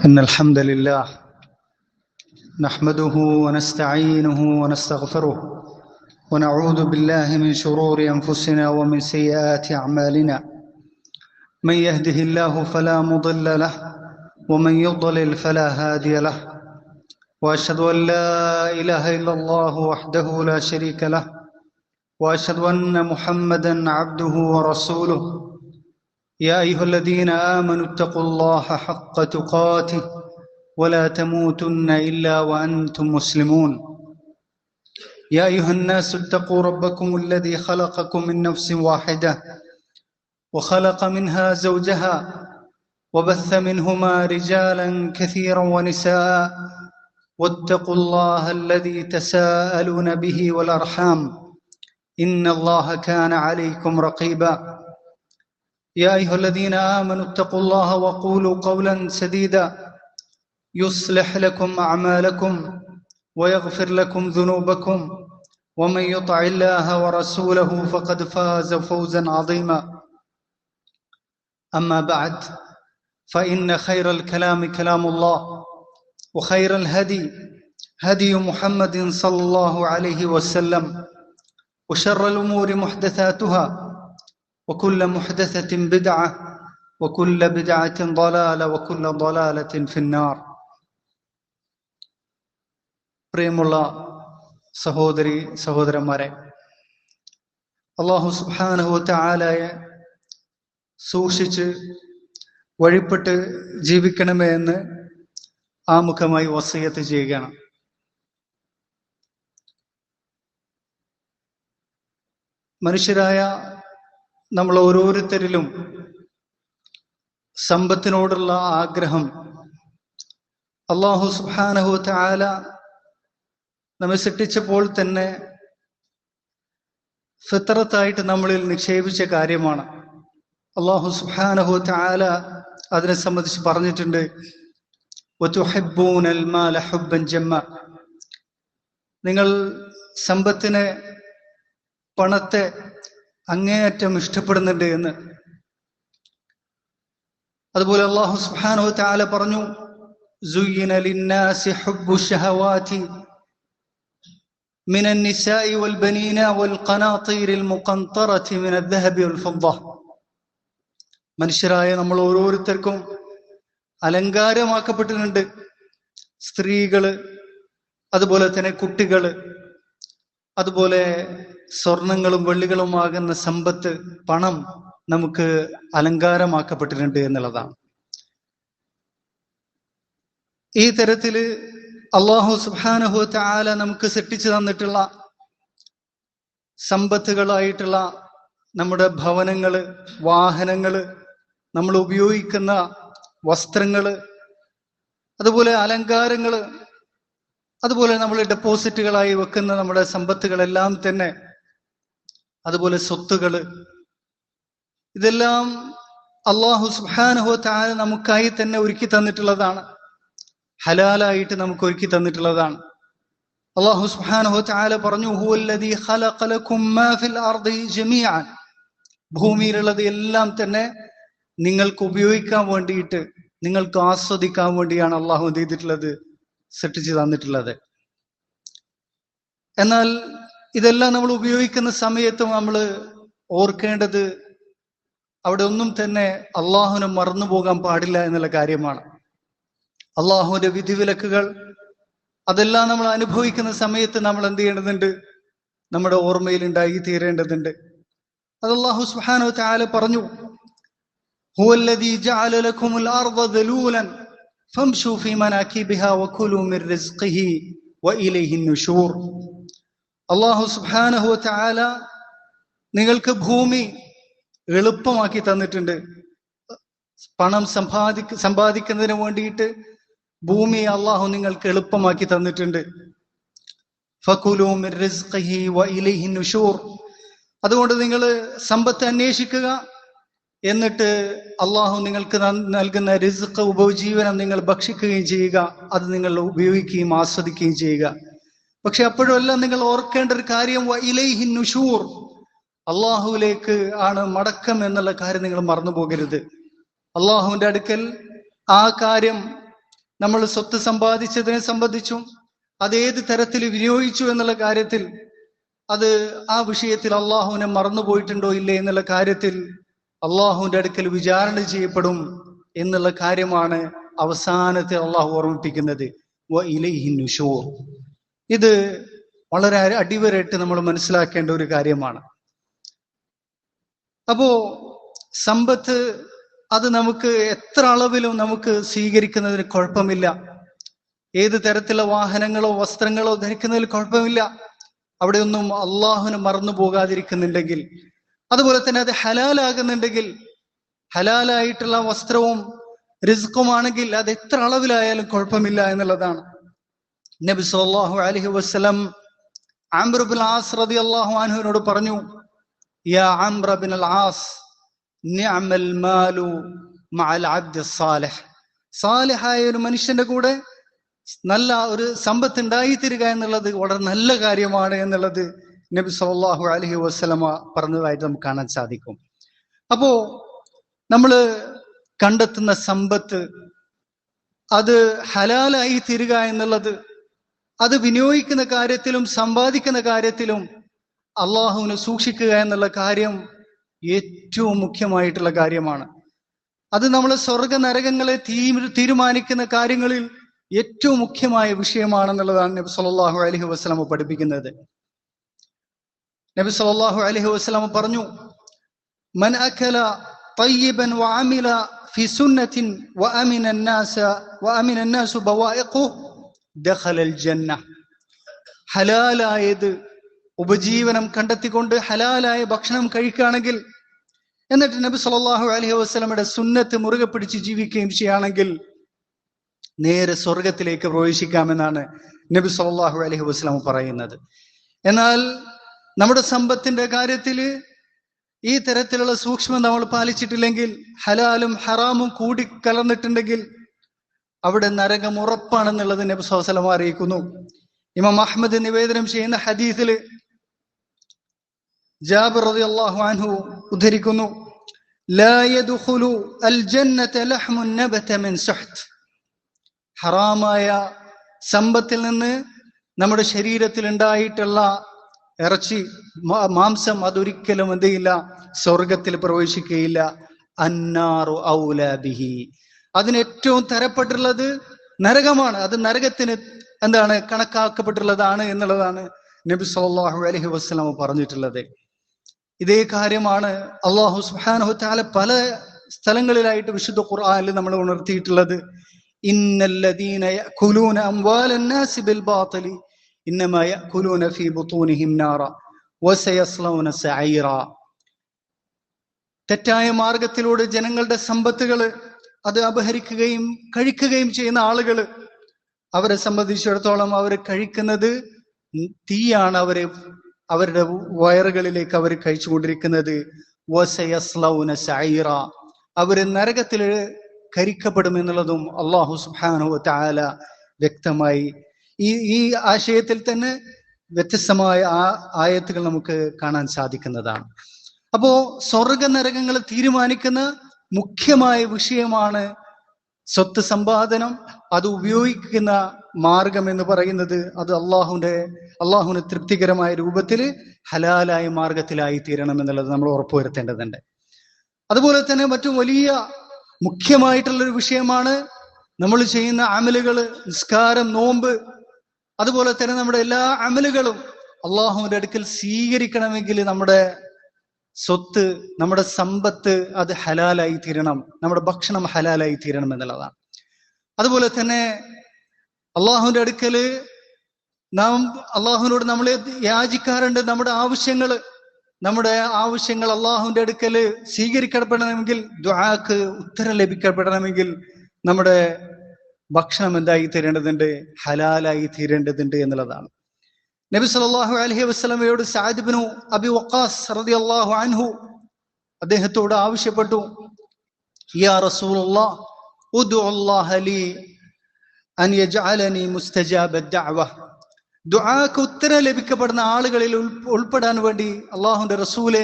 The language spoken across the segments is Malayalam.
إن الحمد لله نحمده ونستعينه ونستغفره ونعوذ بالله من شرور أنفسنا ومن سيئات أعمالنا. من يهده الله فلا مضل له ومن يضلل فلا هادي له، وأشهد أن لا إله إلا الله وحده لا شريك له، وأشهد أن محمدا عبده ورسوله. يا أيها الذين آمنوا اتقوا الله حق تقاته ولا تموتن إلا وأنتم مسلمون. يا أيها الناس اتقوا ربكم الذي خلقكم من نفس واحدة وخلق منها زوجها وبث منهما رجالا كثيرا ونساء، واتقوا الله الذي تساءلون به والأرحام إن الله كان عليكم رقيبا. يا أيها الذين آمنوا اتقوا الله وقولوا قولا سديدا يصلح لكم أعمالكم ويغفر لكم ذنوبكم، ومن يطع الله ورسوله فقد فاز فوزا عظيما. أما بعد، فإن خير الكلام كلام الله، وخير الهدي هدي محمد صلى الله عليه وسلم، وشر الأمور محدثاتها، وكل محدثة بدعة، وكل بدعة ضلالة، وكل ضلالة في النار. പ്രിയമുള്ള സഹോദരി സഹോദരന്മാരെ, അല്ലാഹു സുബ്ഹാനഹു വ തആലയെ സൂക്ഷിച്ച് വഴിപ്പെട്ട് ജീവിക്കണമേ എന്ന് ആമുഖമായി വസിയത്ത് ചെയ്യുകയാണ്. മനുഷ്യരായ നമ്മൾ ഓരോരുത്തരിലും സമ്പത്തിനോടുള്ള ആഗ്രഹം അല്ലാഹു സുബ്ഹാനഹു വ തആല നമ്മെ സൃഷ്ടിച്ചപ്പോൾ തന്നെ ഫിത്രത്തായിട്ട് നമ്മളിൽ നിക്ഷേപിച്ച കാര്യമാണ്. അല്ലാഹു സുബ്ഹാനഹു വ തആല അതിനെ സംബന്ധിച്ച് പറഞ്ഞിട്ടുണ്ട്, വതുഹിബ്ബൂനൽ മാല ഹുബ്ബൻ ജമ്മ. നിങ്ങൾ സമ്പത്തിനെ, പണത്തെ അങ്ങേയറ്റം ഇഷ്ടപ്പെടുന്നുണ്ട് എന്ന്. അതുപോലെ അല്ലാഹു സുബ്ഹാനഹു വ തആല പറഞ്ഞു, സുയ്യിന ലിന്നാസി ഹുബ്ബു ശഹവാതി മിനൻ നിസാഇ വൽ ബനീന വൽ ഖനാതീരിൽ മുഖന്തറതി മിനൽ ദഹബി വൽ ഫിദ്ദ. മനുഷ്യരായ നമ്മൾ ഓരോരുത്തർക്കും അലങ്കാരമാക്കപ്പെട്ടിട്ടുണ്ട് സ്ത്രീകള്, അതുപോലെ തന്നെ കുട്ടികള്, അതുപോലെ സ്വർണങ്ങളും വെള്ളികളുമാകുന്ന സമ്പത്ത്, പണം നമുക്ക് അലങ്കാരമാക്കപ്പെട്ടിട്ടുണ്ട് എന്നുള്ളതാണ്. ഈ തരത്തില് അല്ലാഹു സുബ്ഹാനഹു വ തആല നമുക്ക് സൃഷ്ടിച്ചു തന്നിട്ടുള്ള സമ്പത്തുകളായിട്ടുള്ള നമ്മുടെ ഭവനങ്ങള്, വാഹനങ്ങള്, നമ്മൾ ഉപയോഗിക്കുന്ന വസ്ത്രങ്ങള്, അതുപോലെ അലങ്കാരങ്ങള്, അതുപോലെ നമ്മൾ ഡെപ്പോസിറ്റുകളായി വെക്കുന്ന നമ്മുടെ സമ്പത്തുകളെല്ലാം തന്നെ, അതുപോലെ സ്വത്തുകള്, ഇതെല്ലാം അല്ലാഹു സുബ്ഹാനഹു വ തആല നമുക്കായി തന്നെ ഒരുക്കി തന്നിട്ടുള്ളതാണ്. ഹലാലായിട്ട് നമുക്ക് ഒരുക്കി തന്നിട്ടുള്ളതാണ്. അല്ലാഹു സുബ്ഹാനഹു വ തആല പറഞ്ഞു, ഹുവല്ലദീ ഖലഖ ലക്കും മാ ഫിൽ അർദി ജമീഅൻ. ഭൂമിയിലുള്ളത് എല്ലാം തന്നെ നിങ്ങൾക്ക് ഉപയോഗിക്കാൻ വേണ്ടിയിട്ട്, നിങ്ങൾക്ക് ആസ്വദിക്കാൻ വേണ്ടിയാണ് അല്ലാഹു എന്ത് ചെയ്തിട്ടുള്ളത്, സൃഷ്ടിച്ചു തന്നിട്ടുള്ളത്. എന്നാൽ ഇതെല്ലാം നമ്മൾ ഉപയോഗിക്കുന്ന സമയത്ത് നമ്മൾ ഓർക്കേണ്ടത് അവിടെ ഒന്നും തന്നെ അള്ളാഹുവിനെ മറന്നു പോകാൻ പാടില്ല എന്നുള്ള കാര്യമാണ്. അള്ളാഹുവിന്റെ വിധിവിലക്കുകൾ അതെല്ലാം നമ്മൾ അനുഭവിക്കുന്ന സമയത്ത് നമ്മൾ എന്ത് ചെയ്യേണ്ടതുണ്ട്, നമ്മുടെ ഓർമ്മയിൽ ഉണ്ടായി തീരേണ്ടതുണ്ട്. അത് അല്ലാഹു സുബ്ഹാനഹു വ തആല പറഞ്ഞു, ഹുവല്ലദീ ജഅല ലക്കുമുൽ അർദ ദലൂലൻ ഫംശൂ ഫീ മനാകിബിഹാ വകുലൂ മിർ റിസ്ഖിഹി വഇലൈഹിൻ നുശൂർ. അല്ലാഹു സുബ്ഹാനഹു വ തആല നിങ്ങൾക്ക് ഭൂമി എളുപ്പമാക്കി തന്നിട്ടുണ്ട്. പണം സമ്പാദിക്കുന്നതിന് വേണ്ടിയിട്ട് ഭൂമി അല്ലാഹു നിങ്ങൾക്ക് എളുപ്പമാക്കി തന്നിട്ടുണ്ട്. ഫകുലൂ മിർ റിസ്ഖിഹി വഇലൈഹിൻ നുശൂർ. അതുകൊണ്ട് നിങ്ങൾ സമ്പത്ത് അന്വേഷിക്കുക, എന്നിട്ട് അള്ളാഹു നിങ്ങൾക്ക് നൽകുന്ന റിസ്ഖ്, ഉപജീവനം നിങ്ങൾ ഭക്ഷിക്കുകയും ചെയ്യുക, അത് നിങ്ങൾ ഉപയോഗിക്കുകയും ആസ്വദിക്കുകയും ചെയ്യുക. പക്ഷെ അപ്പോഴെല്ലാം നിങ്ങൾ ഓർക്കേണ്ട ഒരു കാര്യം, വഇലൈഹിൻ നുശൂർ, അള്ളാഹുവിലേക്ക് ആണ് മടക്കം എന്നുള്ള കാര്യം നിങ്ങൾ മറന്നു പോകരുത്. അള്ളാഹുവിന്റെ അടുക്കൽ ആ കാര്യം നമ്മൾ സ്വത്ത് സമ്പാദിച്ചതിനെ സംബന്ധിച്ചും അതേത് തരത്തിൽ വിനിയോഗിച്ചു എന്നുള്ള കാര്യത്തിൽ, അത് ആ വിഷയത്തിൽ അള്ളാഹുവിനെ മറന്നുപോയിട്ടുണ്ടോ ഇല്ലേ എന്നുള്ള കാര്യത്തിൽ അള്ളാഹുവിന്റെ അടുക്കൽ വിചാരണ ചെയ്യപ്പെടും എന്നുള്ള കാര്യമാണ് അവസാനത്തെ അള്ളാഹു ഓർമ്മിപ്പിക്കുന്നത്. വഇലൈഹി നുശൂർ. ഇത് വളരെ അടിവരായിട്ട് നമ്മൾ മനസ്സിലാക്കേണ്ട ഒരു കാര്യമാണ്. അപ്പോ സമ്പത്ത് അത് നമുക്ക് എത്ര അളവിലും നമുക്ക് സ്വീകരിക്കുന്നതിന് കുഴപ്പമില്ല. ഏത് തരത്തിലുള്ള വാഹനങ്ങളോ വസ്ത്രങ്ങളോ ധരിക്കുന്നതിൽ കുഴപ്പമില്ല. അവിടെയൊന്നും അള്ളാഹുവിനെ മറന്നു പോകാതിരിക്കുന്നുണ്ടെങ്കിൽ, അതുപോലെ തന്നെ അത് ഹലാലാകുന്നുണ്ടെങ്കിൽ, ഹലാലായിട്ടുള്ള വസ്ത്രവും റിസ്ക്കുമാണെങ്കിൽ അത് എത്ര അളവിലായാലും കുഴപ്പമില്ല എന്നുള്ളതാണ്. നബി സല്ലല്ലാഹു അലൈഹി വസല്ലം അംർ ഇബ്നുൽ ആസ് റളിയല്ലാഹു അൻഹുവിനോട് പറഞ്ഞു, യാ അംർ ഇബ്നുൽ ആസ്, നിഅമൽ മാലു മഅൽ അബ്ദി സാലിഹ്. സാലിഹായ ഒരു മനുഷ്യന്റെ കൂടെ നല്ല ഒരു സമ്പത്ത് ഉണ്ടായിത്തീരുക എന്നുള്ളത് വളരെ നല്ല കാര്യമാണ് എന്നുള്ളത് നബി സല്ലല്ലാഹു അലൈഹി വസല്ലമ പറഞ്ഞതായിട്ട് നമുക്ക് കാണാൻ സാധിക്കും. അപ്പോ നമ്മള് കണ്ടെത്തുന്ന സമ്പത്ത് അത് ഹലാലായി തീരുക എന്നുള്ളത്, അത് വിനിയോഗിക്കുന്ന കാര്യത്തിലും സമ്പാദിക്കുന്ന കാര്യത്തിലും അള്ളാഹുവിനെ സൂക്ഷിക്കുക എന്നുള്ള കാര്യം ഏറ്റവും മുഖ്യമായിട്ടുള്ള കാര്യമാണ്. അത് നമ്മളെ സ്വർഗ നരകങ്ങളെ തീരുമാനിക്കുന്ന കാര്യങ്ങളിൽ ഏറ്റവും മുഖ്യമായ വിഷയമാണെന്നുള്ളതാണ് നബി സല്ലല്ലാഹു അലൈഹി വസല്ലമ പഠിപ്പിക്കുന്നത്. നബി സല്ലല്ലാഹു അലൈഹി വസല്ലമ പറഞ്ഞു, മൻ അകല طيبا وعمل في سنة وأمن الناس بوائقه دخل الجنة. ഹലാലായത് ഉപജീവനം കണ്ടെത്തിക്കൊണ്ട് ഹലാലായ ഭക്ഷണം കഴിക്കുകയാണെങ്കിൽ, എന്നിട്ട് നബി സല്ലല്ലാഹു അലൈഹി വസല്ലമയുടെ സുന്നത്ത് മുറുകെ പിടിച്ച് ജീവിക്കുകയും ചെയ്യുകയാണെങ്കിൽ നേരെ സ്വർഗത്തിലേക്ക് പ്രവേശിക്കാമെന്നാണ് നബി സല്ലല്ലാഹു അലൈഹി വസല്ലമ പറയുന്നത്. എന്നാൽ നമ്മുടെ സമ്പത്തിന്റെ കാര്യത്തില് ഈ തരത്തിലുള്ള സൂക്ഷ്മം നമ്മൾ പാലിച്ചിട്ടില്ലെങ്കിൽ, ഹലാലും ഹറാമും കൂടി കലർന്നിട്ടുണ്ടെങ്കിൽ അവിടെ നരകം ഉറപ്പാണെന്നുള്ളത് നബി സല്ലല്ലാഹു അലൈഹി വസല്ലമ അറിയിക്കുന്നു. ഇമാം അഹ്മദ് നിവേദനം ചെയ്യുന്ന ഹദീസില് ജാബിർ റളിയല്ലാഹു അൻഹു ഉദ്ധരിക്കുന്നു, ലാ യദ്ഖുലു അൽ ജന്നത ലഹ്മുൻ നബത മിൻ സുഹ്ത്. ഹറാമായ സമ്പത്തിൽ നിന്ന് നമ്മുടെ ശരീരത്തിൽ ഉണ്ടായിട്ടുള്ള ഇറച്ചി, മാംസം അതൊരിക്കലും എന്ത് ചെയ്യില്ല, സ്വർഗത്തിൽ പ്രവേശിക്കുകയില്ല. അന്നാറു ഔലാ ബിഹി. അതിന് ഏറ്റവും തരപ്പെട്ടുള്ളത് നരകമാണ്. അത് നരകത്തിന് എന്താണ് കണക്കാക്കപ്പെട്ടുള്ളതാണ് എന്നുള്ളതാണ് നബി സല്ലല്ലാഹു അലൈഹി വസല്ലം പറഞ്ഞിട്ടുള്ളത്. ഇതേ കാര്യമാണ് അല്ലാഹു സുബ്ഹാനഹു വതആല പല സ്ഥലങ്ങളിലായിട്ട് വിശുദ്ധ ഖുർആനിൽ നമ്മൾ ഉണർത്തിയിട്ടുള്ളത്. ഇന്നല്ലദീന യഅകുലൂന അംവാലൻ നാസി ബിൽ ബാതിലി ഇന്നമാ യഅകുലൂന ഫീ ബുതൂനിഹിം നാറ വസയസ്ലൗന സഈറ. തെറ്റായ മാർഗത്തിലൂടെ ജനങ്ങളുടെ സമ്പത്തുകൾ അത് അപഹരിക്കുകയും കഴിക്കുകയും ചെയ്യുന്ന ആളുകൾ, അവരെ സംബന്ധിച്ചിടത്തോളം അവർ കഴിക്കുന്നത് തീയാണ്. അവരുടെ വയറുകളിലേക്ക് അവർ കഴിച്ചുകൊണ്ടിരിക്കുന്നത്. വസയസ്ലൗന സഈറ. അവര് നരകത്തിൽ കരിക്കപ്പെടുമെന്നുള്ളതും അല്ലാഹു സുബ്ഹാനഹു വതആല വ്യക്തമായി ഈ ആശയത്തിൽ തന്നെ വ്യത്യസ്തമായ ആയത്തുകൾ നമുക്ക് കാണാൻ സാധിക്കുന്നതാണ്. അപ്പോ സ്വർഗ നരകങ്ങൾ തീരുമാനിക്കുന്ന മുഖ്യമായ വിഷയമാണ് സ്വത്ത് സമ്പാദനം. അത് ഉപയോഗിക്കുന്ന മാർഗം എന്ന് പറയുന്നത് അത് അള്ളാഹുവിന് തൃപ്തികരമായ രൂപത്തിൽ ഹലാലായ മാർഗത്തിലായി തീരണം എന്നുള്ളത് നമ്മൾ ഉറപ്പുവരുത്തേണ്ടതുണ്ട്. അതുപോലെ തന്നെ മറ്റു വലിയ മുഖ്യമായിട്ടുള്ളൊരു വിഷയമാണ് നമ്മൾ ചെയ്യുന്ന അമലുകൾ, നിസ്കാരം, നോമ്പ്, അതുപോലെ തന്നെ നമ്മുടെ എല്ലാ അമലുകളും അള്ളാഹുവിന്റെ അടുക്കൽ സ്വീകരിക്കണമെങ്കിൽ നമ്മുടെ സ്വത്ത്, നമ്മുടെ സമ്പത്ത് അത് ഹലാലായി തീരണം, നമ്മുടെ ഭക്ഷണം ഹലാലായി തീരണം എന്നുള്ളതാണ്. അതുപോലെ തന്നെ അള്ളാഹുവിന്റെ അടുക്കല് നാം അള്ളാഹുവിനോട് നമ്മൾ യാചിക്കാറുണ്ട്. നമ്മുടെ ആവശ്യങ്ങൾ അള്ളാഹുവിന്റെ അടുക്കല് സ്വീകരിക്കപ്പെടണമെങ്കിൽ, ദുആക്ക് ഉത്തരം ലഭിക്കപ്പെടണമെങ്കിൽ നമ്മുടെ ഭക്ഷണം എന്തായി തീരേണ്ടതുണ്ട്, ഹലാലായി തീരേണ്ടതുണ്ട് എന്നുള്ളതാണ്. നബി സല്ലല്ലാഹു അലൈഹി വസല്ലമയോട് സഅദ് ഇബ്നു അബി വഖാസ് റളിയല്ലാഹു അൻഹു അദ്ദേഹത്തോട് ആവശ്യപ്പെട്ടു, യാ റസൂലുള്ളാഹ് ഉദ്ഉല്ലാഹ ലീ അൻ യജ്അലനി മുസ്തജാബ ദഅവ. ദുആക്ക് ഉത്തരം ലഭിക്കപ്പെടുന്ന ആളുകളിൽ ഉൾപ്പെടാൻ വേണ്ടി അള്ളാഹുവിന്റെ റസൂലെ,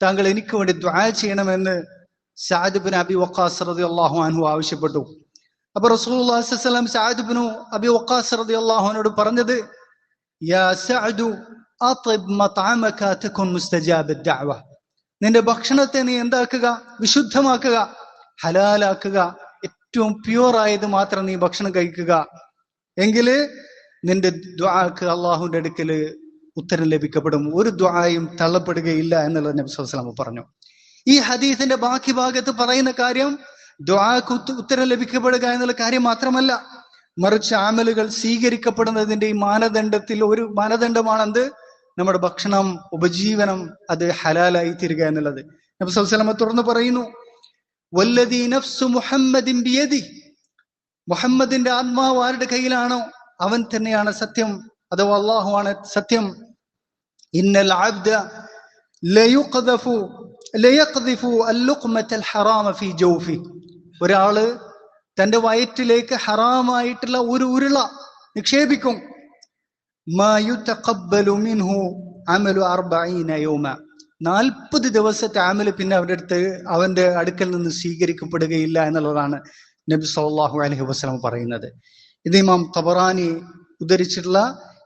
താങ്കൾ എനിക്ക് വേണ്ടി ദുആ ചെയ്യണമെന്ന് സഅദ് ഇബ്നു അബി വഖാസ് റളിയല്ലാഹു അൻഹു ആവശ്യപ്പെട്ടു. അപ്പൊ റസൂലുള്ളാഹി സ്വല്ലല്ലാഹു അലൈഹി വസല്ലം സഅദ് ഇബ്നു അബി വഖാസ് റളിയല്ലാഹു അൻഹുവോട് പറഞ്ഞത്, യാ സഅദു അത്ഇബ് മത്അമക തകുൻ മുസ്തജാബ അദ്ദഅവ. നിന്റെ ഭക്ഷണത്തെ നീ എന്താക്കുക? വിശുദ്ധമാക്കുക, ഹലാലാക്കുക, ഏറ്റവും പ്യൂർ ആയത് മാത്രം നീ ഭക്ഷണം കഴിക്കുക. എങ്കില് നിന്റെ ദുആക്ക് അള്ളാഹുവിന്റെ അടുക്കല് ഉത്തരം ലഭിക്കപ്പെടും, ഒരു ദുആയും തള്ളപ്പെടുകയില്ല എന്നുള്ളത് നബി സല്ലല്ലാഹു അലൈഹി വസല്ലം പറഞ്ഞു. ഈ ഹദീസിന്റെ ബാക്കി ഭാഗത്ത് പറയുന്ന കാര്യം ദുആക്ക് ഉത്തരം ലഭിക്കപ്പെടുക എന്നുള്ള കാര്യം മാത്രമല്ല, മറിച്ച് അമലുകൾ സ്വീകരിക്കപ്പെടുന്നതിന്റെ ഈ മാനദണ്ഡത്തിൽ ഒരു മാനദണ്ഡമാണെന്ത്? നമ്മുടെ ഭക്ഷണം, ഉപജീവനം അത് ഹലാലായി തീരുക എന്നുള്ളത്. നബി സല്ലല്ലാഹു അലൈഹി വസല്ലം തുറന്നു പറയുന്നു, വല്ലദീ നഫ്സു മുഹമ്മദിൻ ബിയദി, മുഹമ്മദിന്റെ ആത്മാവ് ആരുടെ കയ്യിലാണോ അവൻ തന്നെയാണ് സത്യം, അഥവാ അല്ലാഹു ആണ് സത്യം. ഇന്നൽ അബ്ദ ലയഖ്ദിഫു അൽലുഖ്മത അൽഹറാമ ഫീ ജൗഫി. ഒരാള് തന്റെ വയറ്റിലേക്ക് ഹറാമായിട്ടുള്ള ഒരു ഉരുള നിക്ഷേപിക്കും. മാ യുതഖബ്ബലു മിൻഹു അമലു 40 യൗമ. 40 ദിവസത്തെ അമല് പിന്നെ അവന്റെ അടുക്കൽ നിന്ന് സ്വീകരിക്കപ്പെടുകയില്ല എന്നുള്ളതാണ് നബി സല്ലല്ലാഹു അലൈഹി വസല്ലം പറയുന്നത്. ഇത് ഇമാം തബറാനി ഉദ്ധരിച്ചിട്ടുള്ള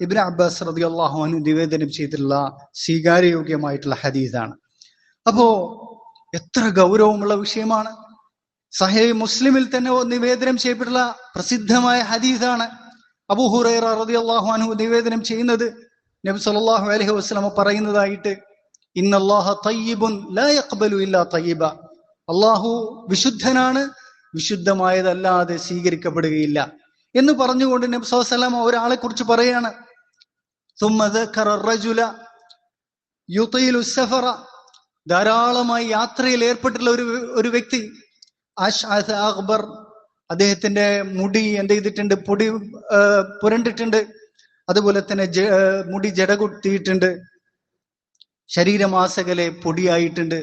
ഇബ്നു അബ്ബാസ് റളിയല്ലാഹു അൻഹു നിവേദനം ചെയ്തിട്ടുള്ള സ്വീകാര്യയോഗ്യമായിട്ടുള്ള ഹദീസാണ്. അപ്പോ എത്ര ഗൗരവമുള്ള വിഷയമാണ്. സഹീഹ് മുസ്ലിമിൽ തന്നെ നിവേദനം ചെയ്യപ്പെട്ടുള്ള പ്രസിദ്ധമായ ഹദീസാണ്. അബൂ ഹുറൈറ റളിയല്ലാഹു അൻഹു നിവേദനം ചെയ്യുന്നത് നബി സല്ലല്ലാഹു അലൈഹി വസല്ലം പറയുന്നതായിട്ട്, ഇന്നല്ലാഹ തയ്യിബുൻ ലാ യഖ്ബലു ഇല്ലാ തയ്യിബ. അല്ലാഹു വിശുദ്ധനാണ്, വിശുദ്ധമായതല്ലാതെ സ്വീകരിക്കപ്പെടുകയില്ല എന്ന് പറഞ്ഞുകൊണ്ട് നബി സല്ലല്ലാഹു അലൈഹി വസല്ലം ഒരാളെ കുറിച്ച് പറയാണ്. ثم ذكر الرجل يطيل السفر. ധാരാളമായി യാത്രയിൽ ഏർപ്പെട്ടുള്ള ഒരു വ്യക്തി, അശ്അഥ അഗ്ബർ. അദ്ദേഹത്തിന്റെ മുടി എന്ത് ചെയ്തിട്ടുണ്ട്? പൊടി പുരണ്ടിട്ടുണ്ട്. അതുപോലെ തന്നെ മുടി ജട കുത്തിയിട്ടുണ്ട്, ശരീരമാസകലെ പൊടിയായിട്ടുണ്ട്.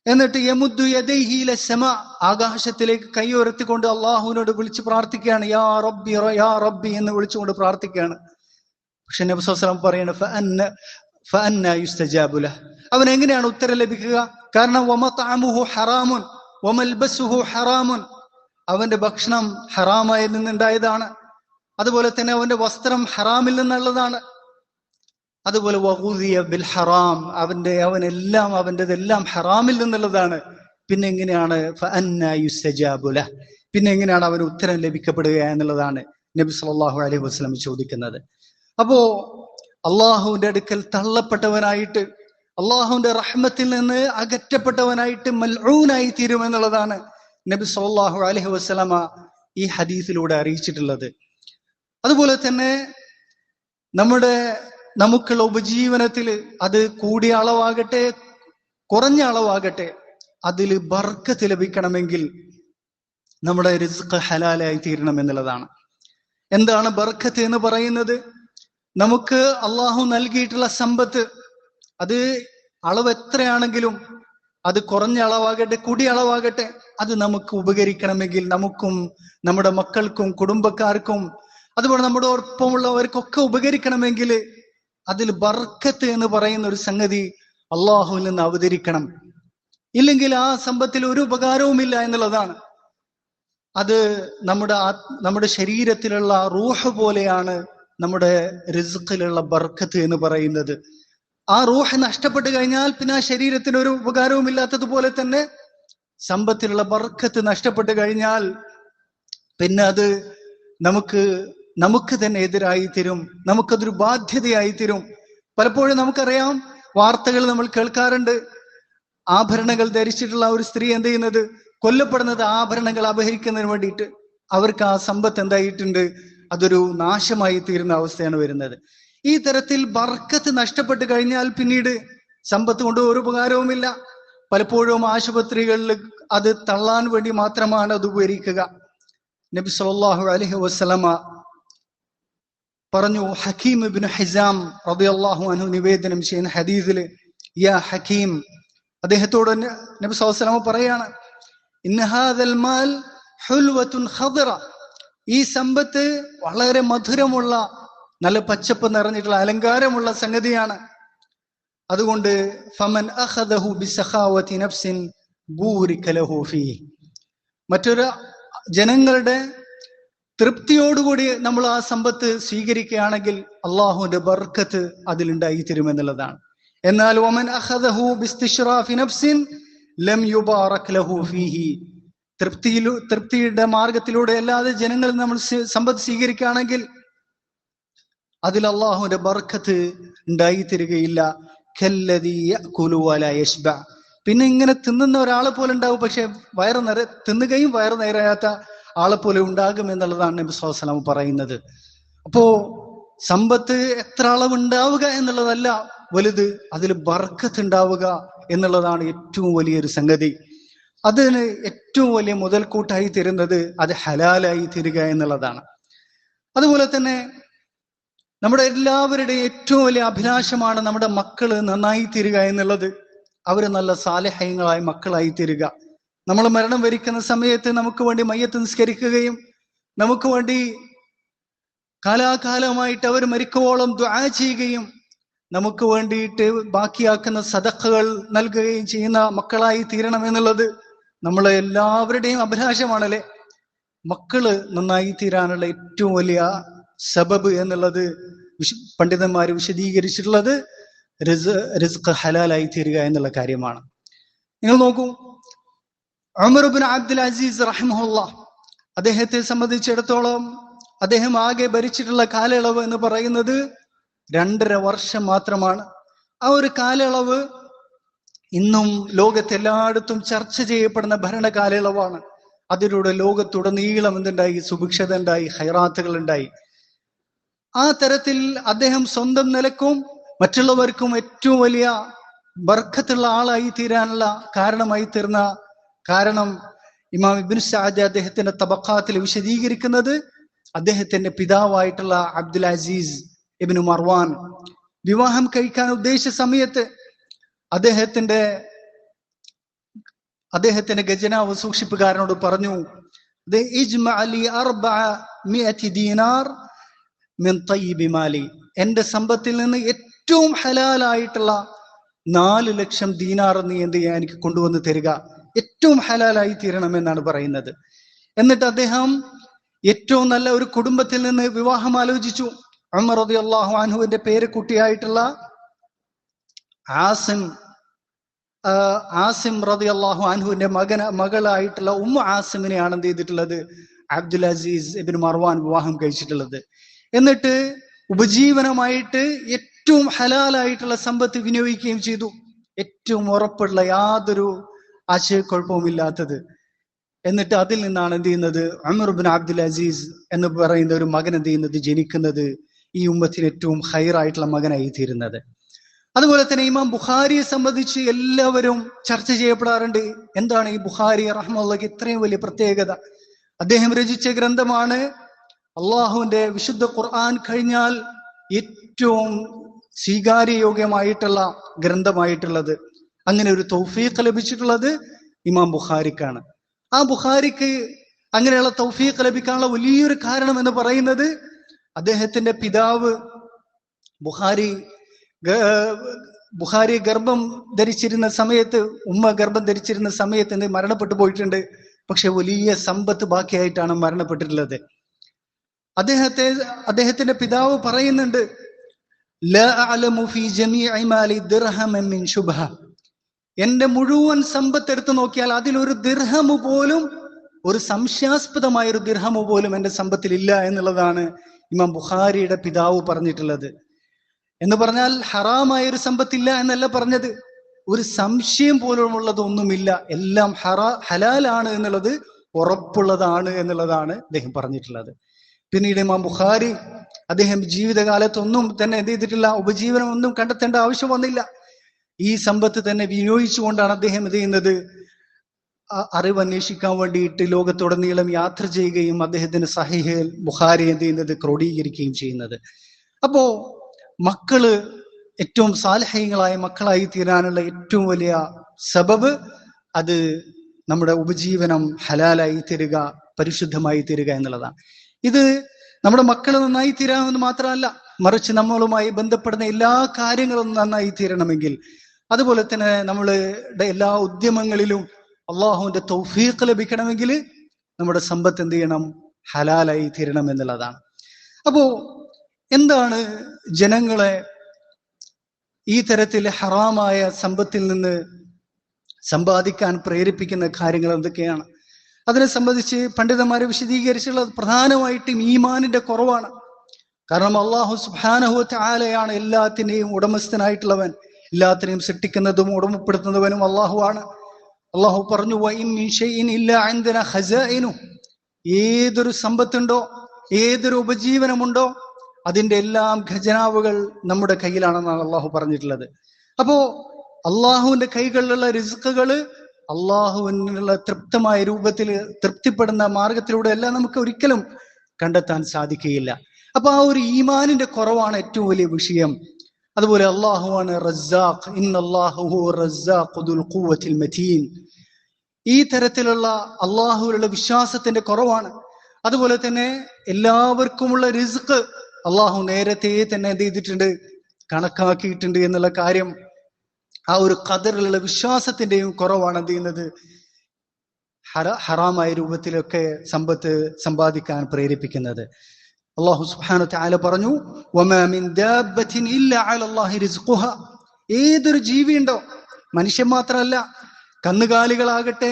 എന്നിട്ട് യമുദ്ദു യദൈഹി ഇല സമാ, ആകാശത്തിലേക്ക് കൈ ഉയർത്തിക്കൊണ്ട് അള്ളാഹുവിനോട് വിളിച്ച് പ്രാർത്ഥിക്കുകയാണ്. യാ റബ്ബി യാ റബ്ബി എന്ന് വിളിച്ചുകൊണ്ട് പ്രാർത്ഥിക്കുകയാണ്. പക്ഷെ നബി സല്ലല്ലാഹു അലൈഹി വസല്ലം പറയാണ്, ഫഅന്ന യുസ്തജാബു ലഹ്. അവൻ എങ്ങനെയാണ് ഉത്തരം ലഭിക്കുക? കാരണം വമത്അമുഹു ഹറാമുൻ വമൽബസുഹു ഹറാമുൻ. അവന്റെ ഭക്ഷണം ഹറാമായി നിന്നുണ്ടായതാണ്. അതുപോലെ തന്നെ അവന്റെ വസ്ത്രം ഹറാമിൽ നിന്നുള്ളതാണ്. അതുപോലെ വഗുദിയ ബിൽ ഹറാം, അവന്റെതെല്ലാം ഹറാമിൽ നിന്നുള്ളതാണ്. പിന്നെ എങ്ങനെയാണ് ഫഅന്ന യുസ്തജാബു ലഹ്, പിന്നെ എങ്ങനെയാണ് അവന് ഉത്തരം ലഭിക്കപ്പെടുക എന്നുള്ളതാണ് നബി സല്ലല്ലാഹു അലൈഹി വസല്ലം ചോദിക്കുന്നത്. അപ്പോ അള്ളാഹുവിന്റെ അടുക്കൽ തള്ളപ്പെട്ടവനായിട്ട്, അള്ളാഹുവിന്റെ റഹ്മത്തിൽ നിന്ന് അകറ്റപ്പെട്ടവനായിട്ട് മൽഊനായി തീരുമെന്നുള്ളതാണ് നബി സല്ലല്ലാഹു അലൈഹി വസല്ലമ ഈ ഹദീസിലൂടെ അറിയിച്ചിട്ടുള്ളത്. അതുപോലെ തന്നെ നമുക്കുള്ള ഉപജീവനത്തിൽ അത് കൂടിയ അളവാകട്ടെ കുറഞ്ഞ അളവാകട്ടെ അതിൽ ബർക്കത്ത് ലഭിക്കണമെങ്കിൽ നമ്മുടെ റിസ്ഖ് ഹലാലായി തീരണം എന്നുള്ളതാണ്. എന്താണ് ബർക്കത്ത് എന്ന് പറയുന്നത്? നമുക്ക് അള്ളാഹു നൽകിയിട്ടുള്ള സമ്പത്ത്, അത് അളവ് എത്രയാണെങ്കിലും, അത് കുറഞ്ഞ അളവാകട്ടെ കൂടിയ അളവാകട്ടെ, അത് നമുക്ക് ഉപകരിക്കണമെങ്കിൽ, നമുക്കും നമ്മുടെ മക്കൾക്കും കുടുംബക്കാർക്കും അതുപോലെ നമ്മുടെ ഒപ്പമുള്ളവർക്കൊക്കെ ഉപകരിക്കണമെങ്കിൽ അതിൽ ബർക്കത്ത് എന്ന് പറയുന്ന ഒരു സംഗതി അള്ളാഹുവിൽ നിന്ന് അവതരിക്കണം. ഇല്ലെങ്കിൽ ആ സമ്പത്തിൽ ഒരു ഉപകാരവുമില്ല എന്നുള്ളതാണ്. അത് നമ്മുടെ ശരീരത്തിലുള്ള റൂഹ് പോലെയാണ് നമ്മുടെ റിസ്ഖിലുള്ള ബർക്കത്ത് എന്ന് പറയുന്നത്. ആ റൂഹ് നഷ്ടപ്പെട്ടു കഴിഞ്ഞാൽ പിന്നെ ആ ശരീരത്തിന് ഒരു ഉപകാരവും ഇല്ലാത്തതുപോലെ തന്നെ സമ്പത്തിലുള്ള ബർക്കത്ത് നഷ്ടപ്പെട്ടു കഴിഞ്ഞാൽ പിന്നെ അത് നമുക്ക് തന്നെ എതിരായി തീരും, നമുക്കതൊരു ബാധ്യതയായി തീരും. പലപ്പോഴും നമുക്കറിയാം, വാർത്തകൾ നമ്മൾ കേൾക്കാറുണ്ട്, ആഭരണങ്ങൾ ധരിച്ചിട്ടുള്ള ഒരു സ്ത്രീ എന്ത് ചെയ്യുന്നത്, കൊല്ലപ്പെടുന്നത് ആഭരണങ്ങൾ അപഹരിക്കുന്നതിന് വേണ്ടിയിട്ട്. അവർക്ക് ആ സമ്പത്ത് എന്തായിട്ടുണ്ട്, അതൊരു നാശമായി തീരുന്ന അവസ്ഥയാണ് വരുന്നത്. ഈ തരത്തിൽ ബർക്കത്ത് നഷ്ടപ്പെട്ടു കഴിഞ്ഞാൽ പിന്നീട് സമ്പത്ത് കൊണ്ട് ഒരു ഉപകാരവുമില്ല. പലപ്പോഴും ആശുപത്രികളിൽ അത് തള്ളാൻ വേണ്ടി മാത്രമാണ് അത് ഉപകരിക്കുക. നബി സല്ലല്ലാഹു അലൈഹി വസല്ലമ പറഞ്ഞു, ഹക്കീം ഇബ്നു ഹിസാം റളിയല്ലാഹു അൻഹു നിവേദനം ചെയ്യുന്ന ഹദീസിൽ, യാ ഹക്കീം, അദ്ദേഹത്തോട് നബി സല്ലല്ലാഹു അലൈഹി വസല്ലമ പറയാണ്, ഇന്ന ഹാദൽ മാൽ ഹുൽവത്തുൻ ഖദറ, ഈ സമ്പത്ത് വളരെ മധുരമുള്ള, നല്ല പച്ചപ്പ് നിറഞ്ഞിട്ടുള്ള അലങ്കാരമുള്ള സംഗതിയാണ്. അതുകൊണ്ട് ഫമൻ അഖദഹു ബിസഖാവതി നഫ്സിൻ ബൂരിക ലഹു ഫീഹി, മറ്റൊരു ജനങ്ങളുടെ തൃപ്തിയോടുകൂടി നമ്മൾ ആ സമ്പത്ത് സ്വീകരിക്കുകയാണെങ്കിൽ അള്ളാഹുവിന്റെ ബർക്കത്ത് അതിലുണ്ടായി തരുമെന്നുള്ളതാണ്. എന്നാൽ വമൻ അഖദഹു ബിസ്തിശ്റാഫി നഫ്സിൻ ലം യുബാറക് ലഹു ഫീഹി, തൃപ്തിയുടെ മാർഗത്തിലൂടെ അല്ലാതെ ജനങ്ങൾ നമ്മൾ സമ്പത്ത് സ്വീകരിക്കുകയാണെങ്കിൽ അതിൽ അള്ളാഹുവിന്റെ ബർക്കത്ത് ഉണ്ടായി തരികയില്ല. കല്ലദീ യഅകുലു വലാ യശ്ബഅ, പിന്നെ ഇങ്ങനെ തിന്നുന്ന ഒരാളെ പോലെ ഉണ്ടാവും, പക്ഷെ തിന്നുകയും വയറ് നിറയാത്ത ആളെ പോലെ ഉണ്ടാകും എന്നുള്ളതാണ് നബി സ്വല്ലല്ലാഹു അലൈഹി വസല്ലം പറയുന്നത്. അപ്പോ സമ്പത്ത് എത്ര അളവുണ്ടാവുക എന്നുള്ളതല്ല വലുത്, അതിൽ ബർക്കത്ത് ഉണ്ടാവുക എന്നുള്ളതാണ് ഏറ്റവും വലിയൊരു സംഗതി. അതിന് ഏറ്റവും വലിയ മുതൽക്കൂട്ടായി തരുന്നത് അത് ഹലാലായി തരിക എന്നുള്ളതാണ്. അതുപോലെ തന്നെ നമ്മുടെ എല്ലാവരുടെയും ഏറ്റവും വലിയ അഭിലാഷമാണ് നമ്മുടെ മക്കള് നന്നായി തീരുക എന്നുള്ളത്. അവര് നല്ല സാലിഹ്യങ്ങളായ മക്കളായി തീരുക. നമ്മൾ മരണം വരിക്കുന്ന സമയത്ത് നമുക്ക് വേണ്ടി മയ്യത്ത് നിസ്കരിക്കുകയും നമുക്ക് വേണ്ടി കാലാകാലമായിട്ട് അവർ മരിക്കുവോളം ദുആ ചെയ്യുകയും നമുക്ക് വേണ്ടിയിട്ട് ബാക്കിയാക്കുന്ന സദഖകൾ നൽകുകയും ചെയ്യുന്ന മക്കളായി തീരണം എന്നുള്ളത് നമ്മളെ എല്ലാവരുടെയും അഭിലാഷമാണല്ലേ. മക്കള് നന്നായി തീരാനുള്ള ഏറ്റവും വലിയ സബബ് എന്നുള്ളത് പണ്ഡിതന്മാർ വിശദീകരിച്ചിട്ടുള്ളത് റിസ്ഖ് ഹലാലായി തീരുക എന്നുള്ള കാര്യമാണ്. നിങ്ങൾ നോക്കൂ, ഉമർ ഇബ്നു അബ്ദുൽ അസീസ് റഹിമഹുല്ലാഹ്, അദ്ദേഹത്തെ സംബന്ധിച്ചിടത്തോളം അദ്ദേഹം ആകെ ഭരിച്ചിട്ടുള്ള കാലയളവ് എന്ന് പറയുന്നത് 2.5 വർഷം മാത്രമാണ്. ആ ഒരു കാലയളവ് ഇന്നും ലോകത്തെല്ലായിടത്തും ചർച്ച ചെയ്യപ്പെടുന്ന ഭരണ കാലയളവാണ്. അതിലൂടെ ലോകത്തുടനീളം എന്തുണ്ടായി? സുഭിക്ഷത ഉണ്ടായി, ഹൈറാത്തുകൾ ഉണ്ടായി. ആ തരത്തിൽ അദ്ദേഹം സ്വന്തം നിലക്കും മറ്റുള്ളവർക്കും ഏറ്റവും വലിയ ബർക്കത്തുള്ള ആളായി തീരാനുള്ള കാരണമായി തീർന്ന കാരണം ഇമാം ഇബ്നു സഅദ് അദ്ദേഹത്തിന്റെ തബഖാത്തിൽ വിശദീകരിക്കുന്നത് അദ്ദേഹത്തിന്റെ പിതാവായിട്ടുള്ള അബ്ദുൽ അസീസ് ഇബ്നു മർവാൻ വിവാഹം കഴിക്കാൻ ഉദ്ദേശിച്ച സമയത്ത് അദ്ദേഹത്തിന്റെ ഖജനാവ് സൂക്ഷിപ്പുകാരനോട് പറഞ്ഞു, എന്റെ സമ്പത്തിൽ നിന്ന് ഏറ്റവും ഹലാലായിട്ടുള്ള 4 ലക്ഷം ദീനാർ നീ എന്ത് ചെയ്യാൻ എനിക്ക് കൊണ്ടുവന്ന് തരിക, ഏറ്റവും ഹലാലായി തീരണമെന്നാണ് പറയുന്നത്. എന്നിട്ട് അദ്ദേഹം ഏറ്റവും നല്ല ഒരു കുടുംബത്തിൽ നിന്ന് വിവാഹം ആലോചിച്ചു. ഉമർ റളിയല്ലാഹു അൻഹുവിന്റെ പേരക്കുട്ടിയായിട്ടുള്ള ആസിം റളിയല്ലാഹു അൻഹുവിന്റെ മകളായിട്ടുള്ള ഉമ്മു ആസിമിനെയാണ് എന്ത് ചെയ്തിട്ടുള്ളത്? അബ്ദുൽ അസീസ് ഇബ്നു മർവാൻ വിവാഹം കഴിച്ചിട്ടുള്ളത്. എന്നിട്ട് ഉപജീവനമായിട്ട് ഏറ്റവും ഹലാലായിട്ടുള്ള സമ്പത്ത് വിനിയോഗിക്കുകയും ചെയ്തു, ഏറ്റവും ഉറപ്പുള്ള യാതൊരു ആശയക്കുഴപ്പവുമില്ലാത്തത്. എന്നിട്ട് അതിൽ നിന്നാണ് എന്ത് ചെയ്യുന്നത്? ഉമർ ഇബ്നു അബ്ദുൽ അസീസ് എന്ന് പറയുന്ന ഒരു മകൻ എന്ത് ചെയ്യുന്നത്? ജനിക്കുന്നത്, ഈ ഉമ്മത്തിന് ഏറ്റവും ഹൈറായിട്ടുള്ള മകനായി തീരുന്നത്. അതുപോലെ തന്നെ ഇമാം ബുഖാരിയെ സംബന്ധിച്ച് എല്ലാവരും ചർച്ച ചെയ്യപ്പെടാറുണ്ട്. എന്താണ് ഈ ബുഖാരി റഹ്മത്തുള്ളാഹിക്ക് ഇത്രയും വലിയ പ്രത്യേകത? അദ്ദേഹം രചിച്ച ഗ്രന്ഥമാണ് അള്ളാഹുവിന്റെ വിശുദ്ധ ഖുർആൻ കഴിഞ്ഞാൽ ഏറ്റവും സ്വീകാര്യയോഗ്യമായിട്ടുള്ള ഗ്രന്ഥമായിട്ടുള്ളത്. അങ്ങനെ ഒരു തൗഫീഖ് ലഭിച്ചിട്ടുള്ളത് ഇമാം ബുഖാരിക്കാണ്. ആ ബുഖാരിക്ക് അങ്ങനെയുള്ള തൗഫീഖ് ലഭിക്കാനുള്ള വലിയൊരു കാരണം എന്ന് പറയുന്നത് അദ്ദേഹത്തിന്റെ പിതാവ് ബുഖാരി ഗർഭം ധരിച്ചിരുന്ന സമയത്ത്, ഉമ്മ ഗർഭം ധരിച്ചിരുന്ന സമയത്ത് മരണപ്പെട്ടു പോയിട്ടുണ്ട്. പക്ഷെ വലിയ സമ്പത്ത് ബാക്കിയായിട്ടാണ് മരണപ്പെട്ടിട്ടുള്ളത്. അദ്ദേഹത്തിന്റെ പിതാവ് പറയുന്നുണ്ട്, എന്റെ മുഴുവൻ സമ്പത്ത് എടുത്തു നോക്കിയാൽ അതിലൊരു ദിർഹമു പോലും, ഒരു സംശയാസ്പദമായ ഒരു ദിർഹമു പോലും എന്റെ സമ്പത്തിൽ ഇല്ല എന്നുള്ളതാണ് ഇമാം ബുഖാരിയുടെ പിതാവ് പറഞ്ഞിട്ടുള്ളത്. എന്ന് പറഞ്ഞാൽ ഹറാമായ ഒരു സമ്പത്തില്ല എന്നല്ല പറഞ്ഞത്, ഒരു സംശയം പോലും ഉള്ളതൊന്നുമില്ല, എല്ലാം ഹലാലാണ് എന്നുള്ളത് ഉറപ്പുള്ളതാണ് എന്നുള്ളതാണ് അദ്ദേഹം പറഞ്ഞിട്ടുള്ളത്. പിന്നീട് ഇമാം ബുഖാരി അദ്ദേഹം ജീവിതകാലത്തൊന്നും തന്നെ എന്ത് ചെയ്തിട്ടില്ല, ഉപജീവനം ഒന്നും കണ്ടെത്തേണ്ട ആവശ്യം വന്നില്ല. ഈ സമ്പത്ത് തന്നെ വിനിയോഗിച്ചുകൊണ്ടാണ് അദ്ദേഹം എന്ത് ചെയ്യുന്നത്? അറിവ് അന്വേഷിക്കാൻ വേണ്ടിയിട്ട് ലോകത്തുടനീളം യാത്ര ചെയ്യുകയും അദ്ദേഹത്തിന്റെ സഹീഹ് ബുഖാരി എന്ത് ചെയ്യുന്നത്? ക്രോഡീകരിക്കുകയും ചെയ്യുന്നത്. അപ്പോ മക്കള് ഏറ്റവും സാലിഹ്യങ്ങളായ മക്കളായി തീരാനുള്ള ഏറ്റവും വലിയ സബബ് അത് നമ്മുടെ ഉപജീവനം ഹലാലായി തീരുക, പരിശുദ്ധമായി തീരുക എന്നുള്ളതാണ്. ഇത് നമ്മുടെ മക്കൾ നന്നായി തീരാമെന്ന് മാത്രമല്ല, മറിച്ച് നമ്മളുമായി ബന്ധപ്പെടുന്ന എല്ലാ കാര്യങ്ങളും നന്നായി തീരണമെങ്കിൽ, അതുപോലെ തന്നെ നമ്മളുടെ എല്ലാ ഉദ്യമങ്ങളിലും അള്ളാഹുവിന്റെ തൗഫീഖ് ലഭിക്കണമെങ്കിൽ നമ്മുടെ സമ്പത്ത് എന്ത് ചെയ്യണം? ഹലാലായി തീരണം എന്നുള്ളതാണ്. അപ്പോ എന്താണ് ജനങ്ങളെ ഈ തരത്തിൽ ഹറാമായ സമ്പത്തിൽ നിന്ന് സമ്പാദിക്കാൻ പ്രേരിപ്പിക്കുന്ന കാര്യങ്ങൾ എന്തൊക്കെയാണ്? അതിനെ സംബന്ധിച്ച് പണ്ഡിതന്മാരെ വിശദീകരിച്ചുള്ളത് പ്രധാനമായിട്ടും ഈമാനിന്റെ കുറവാണ്. കാരണം അള്ളാഹു സുബ്ഹാനഹു വ തആലയാണ് എല്ലാത്തിനെയും ഉടമസ്ഥനായിട്ടുള്ളവൻ, എല്ലാത്തിനെയും സൃഷ്ടിക്കുന്നതും ഉടമപ്പെടുത്തുന്നവനും അള്ളാഹു ആണ്. അള്ളാഹു പറഞ്ഞു, വഇൻ മിൻ ഷൈഇൻ ഇല്ലാ ഇൻദനാ ഖസാഇനു, ഏതൊരു സമ്പത്തുണ്ടോ, ഏതൊരു ഉപജീവനമുണ്ടോ, അതിന്റെ എല്ലാം ഖജനാവുകൾ നമ്മുടെ കയ്യിലാണെന്നാണ് അള്ളാഹു പറഞ്ഞിട്ടുള്ളത്. അപ്പോ അള്ളാഹുവിന്റെ കൈകളിലുള്ള റിസ്കുകള് അള്ളാഹുവിനുള്ള തൃപ്തമായ രൂപത്തിൽ തൃപ്തിപ്പെടുന്ന മാർഗത്തിലൂടെ എല്ലാം നമുക്ക് ഒരിക്കലും കണ്ടെത്താൻ സാധിക്കുകയില്ല. അപ്പൊ ആ ഒരു ഈമാനിന്റെ കുറവാണ് ഏറ്റവും വലിയ വിഷയം. അതുപോലെ അള്ളാഹുവാണ് റസ്സാഖ്, ഇന്നല്ലാഹു ഹുവ റസ്സാഖു ദുൽ ഖുവ്വത്തിൽ മതീൻ. ഈ തരത്തിലുള്ള അള്ളാഹുവിലുള്ള വിശ്വാസത്തിന്റെ കുറവാണ്. അതുപോലെ തന്നെ എല്ലാവർക്കുമുള്ള റിസ്ക് അള്ളാഹു നേരത്തെ തന്നെ എന്ത് ചെയ്തിട്ടുണ്ട്, കണക്കാക്കിയിട്ടുണ്ട് എന്നുള്ള കാര്യം, ആ ഒരു ഖദറിലുള്ള വിശ്വാസത്തിന്റെയും കുറവാണ് എന്ത് ചെയ്യുന്നത്, ഹറാമായ രൂപത്തിലൊക്കെ സമ്പത്ത് സമ്പാദിക്കാൻ പ്രേരിപ്പിക്കുന്നത്. അള്ളാഹു സുബ്ഹാനഹു വ തആല പറഞ്ഞു, വമാ മിൻ ദാബത്തിൻ ഇല്ലാ അലല്ലാഹി റിസ്ഖുഹാ. ഏതൊരു ജീവിയുണ്ടോ, മനുഷ്യൻ മാത്രമല്ല, കന്നുകാലികളാകട്ടെ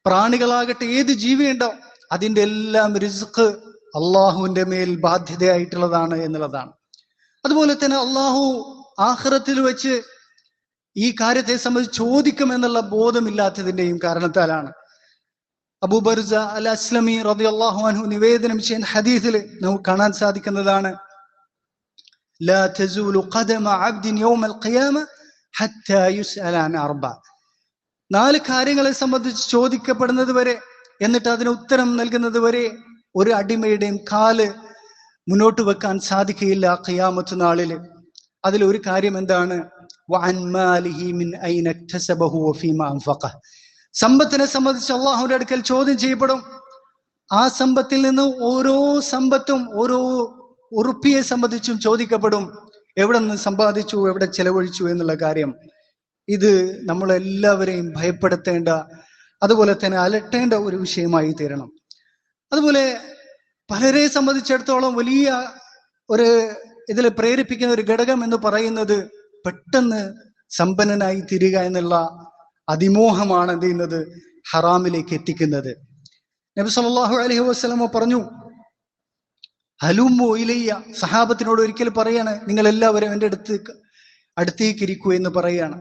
പ്രാണികളാകട്ടെ, ഏത് ജീവിയുണ്ടോ അതിന്റെ എല്ലാം റിസ്ക് അള്ളാഹുവിന്റെ മേൽ ബാധ്യതയായിട്ടുള്ളതാണ് എന്നുള്ളതാണ്. അതുപോലെ തന്നെ അള്ളാഹു ആഖിറത്തിൽ വെച്ച് ഈ കാര്യത്തെ സംബന്ധിച്ച് ചോദിക്കുമെന്നുള്ള ബോധമില്ലാത്തതിന്റെയും കാരണത്താലാണ്. അബൂ ബർസ അൽ അസ്ലമി റളിയല്ലാഹു അൻഹു നിവേദനം ചെയ്യുന്ന ഹദീസിൽ നമുക്ക് കാണാൻ സാധിക്കുന്നതാണ്, ലാ തസൂലു ഖദമ അബ്ദിൻ യൗമൽ ഖിയാമ ഹത്താ യുസ്അല അൻ അർബ. 4 കാര്യങ്ങളെ സംബന്ധിച്ച് ചോദിക്കപ്പെടുന്നത് വരെ, എന്നിട്ട് അതിന് ഉത്തരം നൽകുന്നത് വരെ ഒരു അടിമയുടെയും കാല് മുന്നോട്ട് വെക്കാൻ സാധിക്കുകയില്ല ഖിയാമത്ത് നാളില്. അതിൽ ഒരു കാര്യം എന്താണ്, വഅൻ മാലിഹി മിൻ ഐന ഇക്തസബഹു വഫീമാ അൻഫഖഹ. സമ്പത്തിനെ സംബന്ധിച്ച് അള്ളാഹുവിന്റെ അടുക്കൽ ചോദ്യം ചെയ്യപ്പെടും. ആ സമ്പത്തിൽ നിന്ന് ഓരോ സമ്പത്തും ഓരോ ഉറുപ്പിയെ സംബന്ധിച്ചും ചോദിക്കപ്പെടും, എവിടെ നിന്ന് സമ്പാദിച്ചു, എവിടെ ചെലവഴിച്ചു എന്നുള്ള കാര്യം. ഇത് നമ്മളെല്ലാവരെയും ഭയപ്പെടുത്തേണ്ട, അതുപോലെ തന്നെ അലട്ടേണ്ട ഒരു വിഷയമായി തീരണം. അതുപോലെ പലരെ സംബന്ധിച്ചിടത്തോളം വലിയ ഒരു ഇതിൽ പ്രേരിപ്പിക്കുന്ന ഒരു ഘടകം എന്ന് പറയുന്നത് പെട്ടെന്ന് സമ്പന്നനായി തീരുക എന്നുള്ള അതിമോഹമാണ് എന്ത് ചെയ്യുന്നത്, ഹറാമിലേക്ക് എത്തിക്കുന്നത്. നബി സല്ലല്ലാഹു അലൈഹി വസല്ലം പറഞ്ഞു, ഹലുമു ഇലയ്യ, സഹാബത്തിനോട് ഒരിക്കൽ പറയാണ്, നിങ്ങൾ എല്ലാവരും എൻ്റെ അടുത്തേക്ക് ഇരിക്കൂ എന്ന് പറയാണ്.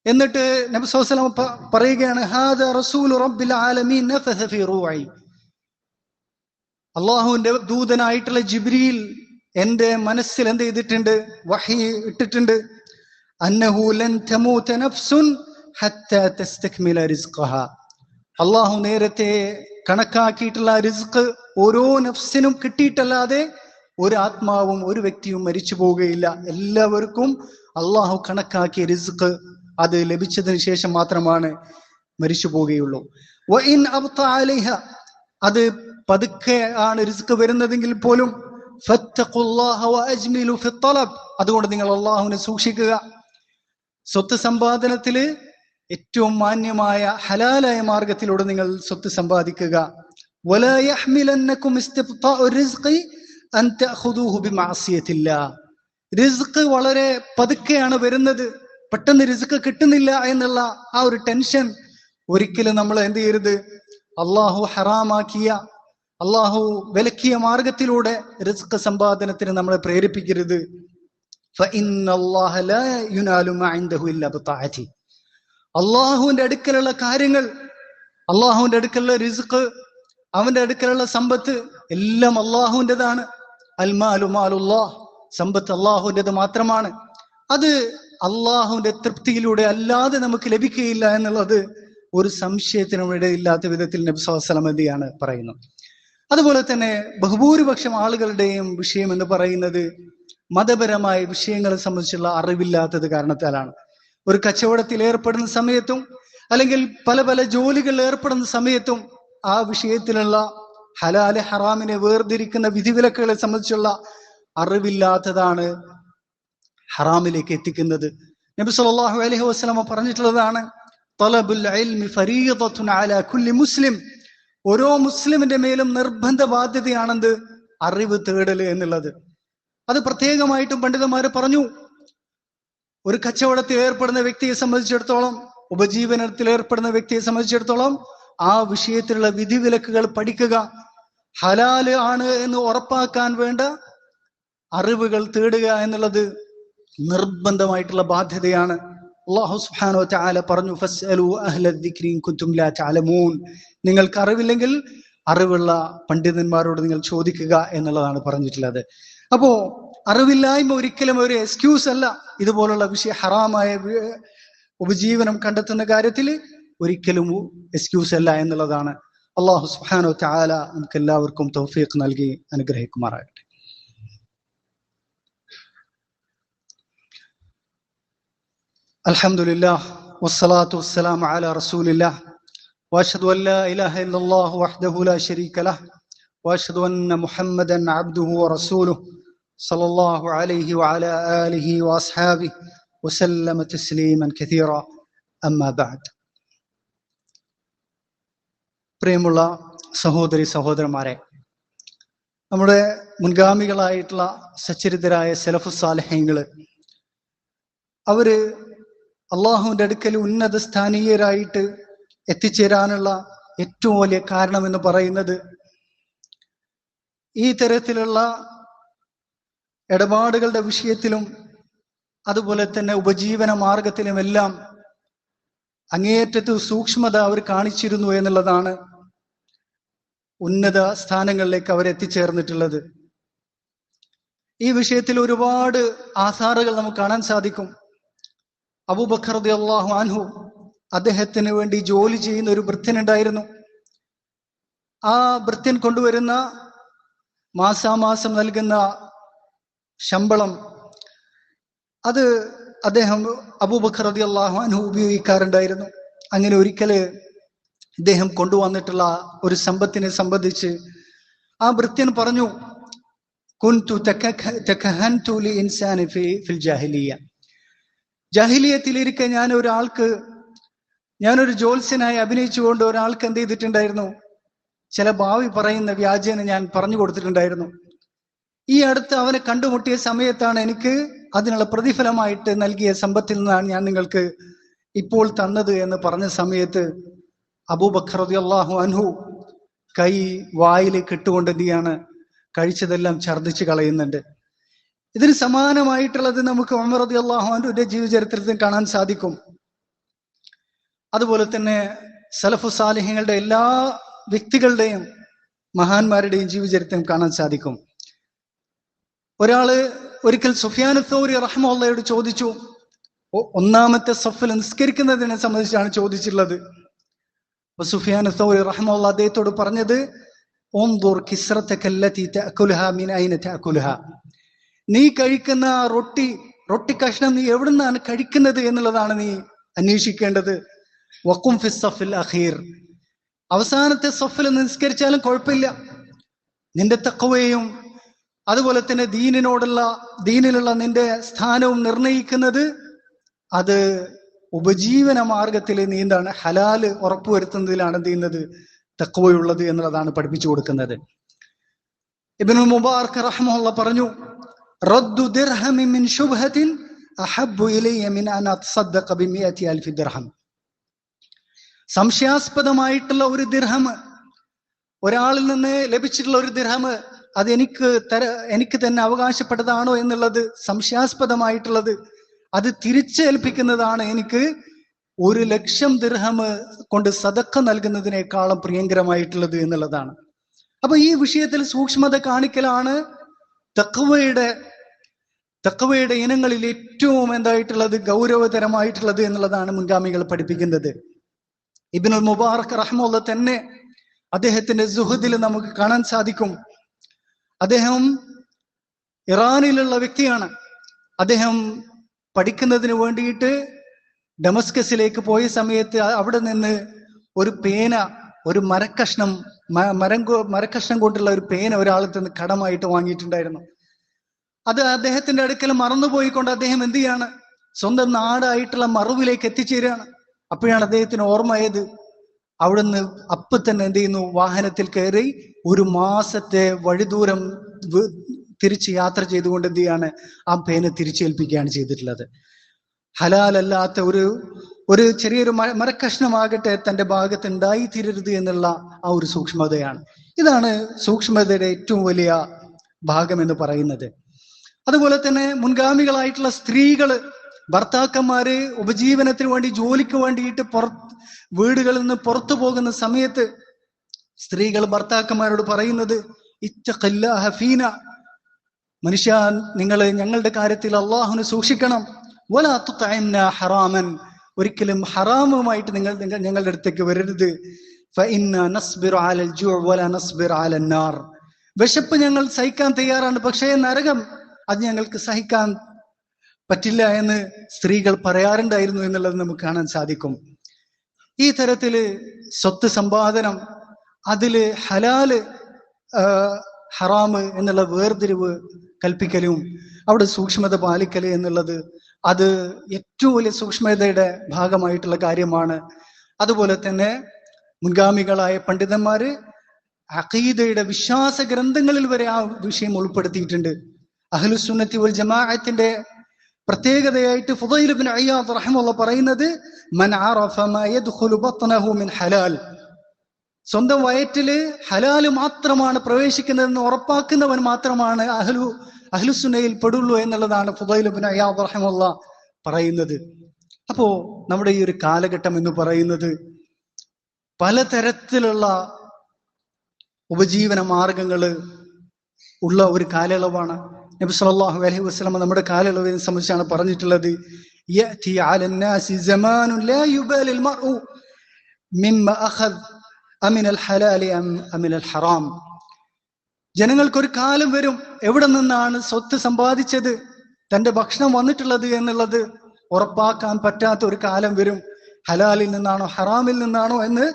എന്നിട്ട് നബി സല്ലല്ലാഹു അലൈഹി വസല്ലം പറയുകയാണ്, ഹാദാ റസൂലു റബ്ബിൽ ആലമീൻ നഫസ ഫീ റൂഇ. അള്ളാഹുവിന്റെ ദൂതനായിട്ടുള്ള ജിബ്രീൽ എന്റെ മനസ്സിൽ എന്ത് ചെയ്തിട്ടുണ്ട്, വഹി ഇട്ടിട്ടുണ്ട്, അന്നഹു ലൻ തമൂത നഫ്സുൻ ഹത്താ തസ്തക്മില റിസ്ഖഹാ. അള്ളാഹു നേരത്തെ കണക്കാക്കിയിട്ടുള്ള റിസ്ക് ഓരോ നഫ്സിനും കിട്ടിയിട്ടല്ലാതെ ഒരു ആത്മാവും ഒരു വ്യക്തിയും മരിച്ചു പോവുകയില്ല. എല്ലാവർക്കും അള്ളാഹു കണക്കാക്കിയ റിസ്ക് അത് ലഭിച്ചതിന് ശേഷം മാത്രമാണ് മരിച്ചു പോവുകയുള്ളൂ. വഇൻ അബ്ത അലൈഹ, അത് പതുക്കെ ആണ് റിസ്ക് വരുന്നതെങ്കിൽ പോലും ഫത്തഖുല്ലാഹ വഅജ്മിലു ഫി ത്വലബ്, അതുകൊണ്ട് നിങ്ങൾ അള്ളാഹുവിനെ സൂക്ഷിക്കുക. സ്വത്ത് സമ്പാദനത്തില് ഏറ്റവും മാന്യമായ ഹലാലായ മാർഗത്തിലൂടെ നിങ്ങൾ സ്വത്ത് സമ്പാദിക്കുക. വലാ യഹ്മിലന്നകും ഇസ്തിബ്താഉ റിസ്ഖി അൻ തഅഖുദൂഹു ബിമഅസിയത്തില്ലാഹ്. റിസ്ക് വളരെ പതുക്കെയാണ് വരുന്നത്, പെട്ടെന്ന് റിസ്ക് കിട്ടുന്നില്ല എന്നുള്ള ആ ഒരു ടെൻഷൻ ഒരിക്കലും നമ്മൾ എന്ത് ചെയ്യരുത്, അള്ളാഹു ഹറാമാക്കിയ, അള്ളാഹു വിലക്കിയ മാർഗത്തിലൂടെ റിസ്ക് സമ്പാദനത്തിന് നമ്മളെ പ്രേരിപ്പിക്കരുത്. ഫഇന്നല്ലാഹ ലാ യുനാലു മാ ഇൻദഹു ഇല്ലാ ബിതാഅതി. അള്ളാഹുവിന്റെ അടുക്കലുള്ള കാര്യങ്ങൾ, അള്ളാഹുവിന്റെ അടുക്കലുള്ള റിസ്ക്, അവന്റെ അടുക്കലുള്ള സമ്പത്ത് എല്ലാം അള്ളാഹുവിൻ്റെതാണ്. അൽമാലു മാലുല്ലാഹ്, സമ്പത്ത് അള്ളാഹുവിൻ്റെത് മാത്രമാണ്. അത് അള്ളാഹുവിന്റെ തൃപ്തിയിലൂടെ അല്ലാതെ നമുക്ക് ലഭിക്കുകയില്ല എന്നുള്ളത് ഒരു സംശയത്തിനും ഇടയില്ലാത്ത വിധത്തിൽ നബി സല്ലല്ലാഹു അലൈഹി വസല്ലം എന്തിയാണ് പറയുന്നത്. അതുപോലെ തന്നെ ബഹുഭൂരിപക്ഷം ആളുകളുടെയും വിഷയം എന്ന് പറയുന്നത് മതപരമായ വിഷയങ്ങളെ സംബന്ധിച്ചുള്ള അറിവില്ലാത്തത് കാരണത്താലാണ്. ഒരു കച്ചവടത്തിൽ ഏർപ്പെടുന്ന സമയത്തും അല്ലെങ്കിൽ പല പല ജോലികളിൽ ഏർപ്പെടുന്ന സമയത്തും ആ വിഷയത്തിലുള്ള ഹലാല് ഹറാമിനെ വേർതിരിക്കുന്ന വിധിവിലക്കുകളെ സംബന്ധിച്ചുള്ള അറിവില്ലാത്തതാണ് ഹറാമിലേക്ക് എത്തിക്കുന്നത്. നബി സല്ലല്ലാഹു അലൈഹി വസല്ലം പറഞ്ഞിട്ടുള്ളതാണ്, തലബുൽ ഇൽമി ഫരീദത്തുൻ അലാ കുല്ലി മുസ്ലിം. ഓരോ മുസ്ലിമിന്റെ മേലും നിർബന്ധ ബാധ്യതയാണെന്ത്? അറിവ് തേടല് എന്നുള്ളത്. അത് പ്രത്യേകമായിട്ടും പണ്ഡിതന്മാര് പറഞ്ഞു. ഒരു കച്ചവടത്തിൽ ഏർപ്പെടുന്ന വ്യക്തിയെ സംബന്ധിച്ചിടത്തോളം, ഉപജീവനത്തിൽ ഏർപ്പെടുന്ന വ്യക്തിയെ സംബന്ധിച്ചിടത്തോളം ആ വിഷയത്തിലുള്ള വിധിവിലക്കുകൾ പഠിക്കുക, ഹലാല് ആണ് എന്ന് ഉറപ്പാക്കാൻ വേണ്ട അറിവുകൾ തേടുക എന്നുള്ളത് നിർബന്ധമായിട്ടുള്ള ബാധ്യതയാണ്. അല്ലാഹു സുബ്ഹാനഹു വ തആല പറഞ്ഞു, ഫസ്അലു അഹ്ല ദിക്രി ഇൻ കുൻതും ലാ തഅലമൂൻ. നിങ്ങൾക്ക് അറിവില്ലെങ്കിൽ അറിവുള്ള പണ്ഡിതന്മാരോട് നിങ്ങൾ ചോദിക്കുക എന്നുള്ളതാണ് പറഞ്ഞിട്ടുള്ളത്. അപ്പോ അറിവില്ലായ്മ ഒരിക്കലും ഒരു എക്സ്ക്യൂസ് അല്ല. ഇതുപോലുള്ള ഹറാമായ ഉപജീവനം കണ്ടെത്തുന്ന കാര്യത്തിൽ ഒരിക്കലും എക്സ്ക്യൂസ് അല്ല എന്നുള്ളതാണ്. അല്ലാഹു സുബ്ഹാനഹു വ തആല നമുക്ക് എല്ലാവർക്കും തൗഫീഖ് നൽകി അനുഗ്രഹിക്കുമാറാകട്ടെ. അൽഹംദുലില്ലാഹ് വസ്സലാത്തു വസ്സലാമു അലാ റസൂലില്ലാഹ് വഅശ്ഹദു അൻ ലാ ഇലാഹ ഇല്ലല്ലാഹു വഹ്ദഹു ലാ ശരീക ലഹ് വഅശ്ഹദു അന്ന മുഹമ്മദൻ അബ്ദുഹു വറസൂലുഹു സല്ലല്ലാഹു അലൈഹി വഅലാ ആലിഹി വഅസ്ഹാബിഹി വസല്ലമ തസ്ലീമൻ കസീറ. അമ്മാ ബഅദ്. പ്രിയമുള്ള സഹോദരി സഹോദരന്മാരെ, നമ്മുടെ മുൻഗാമികളായിട്ടുള്ള സച്ചരിതരായ സലഫുസ് സാലിഹീങ്ങൾ അവര് അള്ളാഹുവിന്റെ അടുക്കൽ ഉന്നത സ്ഥാനീയരായിട്ട് എത്തിച്ചേരാനുള്ള ഏറ്റവും വലിയ കാരണം എന്ന് പറയുന്നത് ഈ തരത്തിലുള്ള ഇടപാടുകളുടെ വിഷയത്തിലും അതുപോലെ തന്നെ ഉപജീവന മാർഗത്തിലുമെല്ലാം അങ്ങേയറ്റത്ത് സൂക്ഷ്മത അവർ കാണിച്ചിരുന്നു എന്നുള്ളതാണ് ഉന്നത സ്ഥാനങ്ങളിലേക്ക് അവർ എത്തിച്ചേർന്നിട്ടുള്ളത്. ഈ വിഷയത്തിൽ ഒരുപാട് ആസാറുകൾ നമുക്ക് കാണാൻ സാധിക്കും. അബൂബക്കർ റളിയല്ലാഹു അൻഹു, അദ്ദേഹത്തിന് വേണ്ടി ജോലി ചെയ്യുന്ന ഒരു ഭൃത്യനുണ്ടായിരുന്നു. ആ ഭൃത്യൻ കൊണ്ടുവരുന്ന മാസാമാസം നൽകുന്ന ശമ്പളം അത് അദ്ദേഹം അബൂബക്കർ റളിയല്ലാഹു അൻഹു ഉപയോഗിക്കാറുണ്ടായിരുന്നു. അങ്ങനെ ഒരിക്കല് ഇദ്ദേഹം കൊണ്ടുവന്നിട്ടുള്ള ഒരു സമ്പത്തിനെ സംബന്ധിച്ച് ആ ഭൃത്യൻ പറഞ്ഞു, കുൻതു തകഹൻതു ലി ഇൻസാനി ഫിൽ ജാഹിലിയ്യ. ജാഹിലിയത്തിലിരിക്കെ ഞാനൊരു ജോത്സ്യനായി അഭിനയിച്ചുകൊണ്ട് ഒരാൾക്ക് എന്ത് ചെയ്തിട്ടുണ്ടായിരുന്നു? ചില ഭാവി പറയുന്ന വ്യാജേന ഞാൻ പറഞ്ഞു കൊടുത്തിട്ടുണ്ടായിരുന്നു. ഈ അടുത്ത് അവനെ കണ്ടുമുട്ടിയ സമയത്താണ് എനിക്ക് അതിനുള്ള പ്രതിഫലമായിട്ട് നൽകിയ സമ്പത്തിൽ നിന്നാണ് ഞാൻ നിങ്ങൾക്ക് ഇപ്പോൾ തന്നത് എന്ന് പറഞ്ഞ സമയത്ത് അബൂബക്കർ റളിയല്ലാഹു അൻഹു കൈ വായിലേക്ക് ഇട്ടുകൊണ്ട് എന്ത് ചെയ്യാണ്? കഴിച്ചതെല്ലാം ഛർദ്ദിച്ച് കളയുന്നുണ്ട്. ഇതിന് സമാനമായിട്ടുള്ളത് നമുക്ക് ഉമർ റളിയല്ലാഹു അൻഹുവിന്റെ ജീവചരിത്രത്തിൽ കാണാൻ സാധിക്കും. അതുപോലെ തന്നെ സലഫു സാലിഹ്യങ്ങളുടെ എല്ലാ വ്യക്തികളുടെയും മഹാന്മാരുടെയും ജീവചരിത്രം കാണാൻ സാധിക്കും. ഒരിക്കൽ സുഫിയാൻ സൗരി റഹ്മത്തുള്ളാഹിയോട് ചോദിച്ചു. ഒന്നാമത്തെ സഫിൽ നിസ്കരിക്കുന്നതിനെ സംബന്ധിച്ചാണ് ചോദിച്ചിട്ടുള്ളത്. അപ്പൊ സുഫിയാൻ സൗരി റഹ്മത്തുള്ളാഹി അദ്ദേഹത്തോട് പറഞ്ഞത്, ഉൻദുർ കിസ്റതക അല്ലതി തഅകുലുഹാ മിൻ ഐന തഅകുലുഹാ. നീ കഴിക്കുന്ന റൊട്ടി കഷ്ണം നീ എവിടുന്നാണ് കഴിക്കുന്നത് എന്നുള്ളതാണ് നീ അന്വേഷിക്കേണ്ടത്. വഖും ഫിസ് സഫിൽ അഖീർ. അവസാനത്തെ സഫിൽ നിസ്കരിച്ചാലും കുഴപ്പമില്ല. നിന്റെ തഖ്വയും അതുപോലെ തന്നെ ദീനിലുള്ള നിന്റെ സ്ഥാനവും നിർണയിക്കുന്നത് അത് ഉപജീവന മാർഗത്തിൽ നീ എന്താണ് ഹലാല് ഉറപ്പുവരുത്തുന്നതിലാണ് എന്ത് ചെയ്യുന്നത്? തഖ്വയുള്ളത് എന്നുള്ളതാണ് പഠിപ്പിച്ചു കൊടുക്കുന്നത്. ഇബ്നുൽ മുബാറക് റഹ്മത്തുള്ളാഹി പറഞ്ഞു, റദ്ദു ദിർഹമി മിൻ ശുബ്ഹത്തിൻ അഹബ്ബു ഇലയ്യ മിൻ അൻ അതസദ്ദഖ ബിമിയത്തി അൽഫി ദിർഹം. സംശയാസ്പദമായിട്ടുള്ള ഒരു ദിർഹം, ഒരാളിൽ നിന്ന് ലഭിച്ചിട്ടുള്ള ഒരു ദിർഹം, അത് എനിക്ക് തന്നെ അവകാശപ്പെട്ടതാണോ എന്നുള്ളത് സംശയാസ്പദമായിട്ടുള്ളത്, അത് തിരിച്ചേൽപ്പിക്കുന്നതാണ് എനിക്ക് 1,00,000 ദിർഹം കൊണ്ട് സദഖ നൽകുന്നതിനേക്കാളും പ്രിയങ്കരമായിട്ടുള്ളത് എന്നുള്ളതാണ്. അപ്പൊ ഈ വിഷയത്തിൽ സൂക്ഷ്മത കാണിക്കലാണ് തഖ്വയുടെ ഇനങ്ങളിൽ ഏറ്റവും എന്തായിട്ടുള്ളത്, ഗൗരവതരമായിട്ടുള്ളത് എന്നുള്ളതാണ് മുൻഗാമികൾ പഠിപ്പിക്കുന്നത്. ഇബ്നുൽ മുബാറക് റഹ്മത്തുള്ളാഹി തന്നെ അദ്ദേഹത്തിന്റെ സുഹദിൽ നമുക്ക് കാണാൻ സാധിക്കും. അദ്ദേഹം ഇറാനിലുള്ള വ്യക്തിയാണ്. അദ്ദേഹം പഠിക്കുന്നതിന് വേണ്ടിയിട്ട് ഡമസ്കസിലേക്ക് പോയ സമയത്ത് അവിടെ നിന്ന് ഒരു പേന, ഒരു മരക്കഷ്ണം കൊണ്ടുള്ള ഒരു പേന ഒരാളിൽ നിന്ന് കടമായിട്ട് വാങ്ങിയിട്ടുണ്ടായിരുന്നു. അത് അദ്ദേഹത്തിന്റെ അടുക്കൽ മറന്നുപോയിക്കൊണ്ട് അദ്ദേഹം എന്ത് ചെയ്യാണ്? സ്വന്തം നാടായിട്ടുള്ള മറുവിലേക്ക് എത്തിച്ചേരുകയാണ്. അപ്പോഴാണ് അദ്ദേഹത്തിന് ഓർമ്മയായത്, അവിടുന്ന് അപ്പൊ തന്നെ എന്ത് ചെയ്യുന്നു, വാഹനത്തിൽ കയറി 1 മാസത്തെ വഴിദൂരം തിരിച്ച് യാത്ര ചെയ്തുകൊണ്ട് എന്ത് ചെയ്യാണ്, ആ പേന തിരിച്ചേൽപ്പിക്കുകയാണ് ചെയ്തിട്ടുള്ളത്. ഹലാലല്ലാത്ത ഒരു ചെറിയൊരു മരക്കഷ്ണമാകട്ടെ തന്റെ ഭാഗത്ത് ഉണ്ടായിത്തീരരുത് എന്നുള്ള ആ ഒരു സൂക്ഷ്മതയാണ്. ഇതാണ് സൂക്ഷ്മതയുടെ ഏറ്റവും വലിയ ഭാഗം എന്ന് പറയുന്നത്. അതുപോലെ തന്നെ മുൻഗാമികളായിട്ടുള്ള സ്ത്രീകള്, ഭർത്താക്കന്മാര് ഉപജീവനത്തിന് വേണ്ടി ജോലിക്ക് വേണ്ടിയിട്ട് വീടുകളിൽ നിന്ന് പുറത്തു പോകുന്ന സമയത്ത് സ്ത്രീകൾ ഭർത്താക്കന്മാരോട് പറയുന്നത് ഇത്തഖില്ലാഹ ഫീന, മനുഷ്യ നിങ്ങൾ ഞങ്ങളുടെ കാര്യത്തിൽ അള്ളാഹുവിനെ സൂക്ഷിക്കണം. വലാ തുതഇംനാ ഹറാമൻ, ഒരിക്കലും ഹറാമുമായിട്ട് നിങ്ങൾ ഞങ്ങളുടെ അടുത്തേക്ക് വരരുത്. ഫഇന്നാ നസ്ബിറു അലൽ ജൂഅ വലാ നസ്ബിറു അലൻ നാർ, വിശപ്പ് ഞങ്ങൾ സഹിക്കാൻ തയ്യാറാണ്, പക്ഷേ നരകം അത് ഞങ്ങൾക്ക് സഹിക്കാൻ പറ്റില്ല എന്ന് സ്ത്രീകൾ പറയാറുണ്ടായിരുന്നു എന്നുള്ളത് നമുക്ക് കാണാൻ സാധിക്കും. ഈ തരത്തില് സ്വത്ത് സമ്പാദനം, അതില് ഹലാല് ഹറാമ് എന്നുള്ള വേർതിരിവ് കൽപ്പിക്കലും അവിടെ സൂക്ഷ്മത പാലിക്കല് എന്നുള്ളത് അത് ഏറ്റവും വലിയ സൂക്ഷ്മതയുടെ ഭാഗമായിട്ടുള്ള കാര്യമാണ്. അതുപോലെ തന്നെ മുൻഗാമികളായ പണ്ഡിതന്മാര് അഖീദയുടെ വിശ്വാസ ഗ്രന്ഥങ്ങളിൽ വരെ ആ വിഷയം ഉൾപ്പെടുത്തിയിട്ടുണ്ട്. അഹ്ലുസുന്നത്തി വൽ ജമാഅത്തിന്റെ പ്രത്യേകതയായിട്ട് ഫുദൈൽ ഇബ്നു ഇയാദ് റഹിമഹുല്ലാഹ് പറയുന്നത്, മൻ അറഫ മാ യദ്ഖുലു ബത്നഹു മിൻ ഹലാൽ, സ്വന്തം വയറ്റില് ഹലാല് മാത്രമാണ് പ്രവേശിക്കുന്നതെന്ന് ഉറപ്പാക്കുന്നവൻ മാത്രമാണ് അഹ്ലുസുന്നയിൽ പെടുള്ളൂ എന്നുള്ളതാണ് ഫുദൈൽ ഇബ്നു ഇയാദ് റഹിമഹുല്ലാഹ് പറയുന്നത്. അപ്പോ നമ്മുടെ ഈ ഒരു കാലഘട്ടം എന്ന് പറയുന്നത് പലതരത്തിലുള്ള ഉപജീവന മാർഗങ്ങള് ഉള്ള ഒരു കാലയളവാണ്. നബി സല്ലല്ലാഹു അലൈഹി വസല്ലം നമ്മുടെ കാലയളവിനെ സംബന്ധിച്ചാണ് പറഞ്ഞിട്ടുള്ളത്, യഅതി അലന്നാസി സമാനുൻ ലാ യുബാലിൽ മർഉ മിമ്മ അഖദ് അമിനൽ ഹലാലി അമിനൽ ഹറാം. ജനങ്ങൾക്കൊരു കാലം വരും, എവിടെ നിന്നാണ് സ്വത്ത് സമ്പാദിച്ചത്, തന്റെ ഭക്ഷണം വന്നിട്ടുള്ളത് എന്നുള്ളത് ഉറപ്പാക്കാൻ പറ്റാത്ത ഒരു കാലം വരും. ഹലാലിൽ നിന്നാണോ ഹറാമിൽ നിന്നാണോ എന്ന്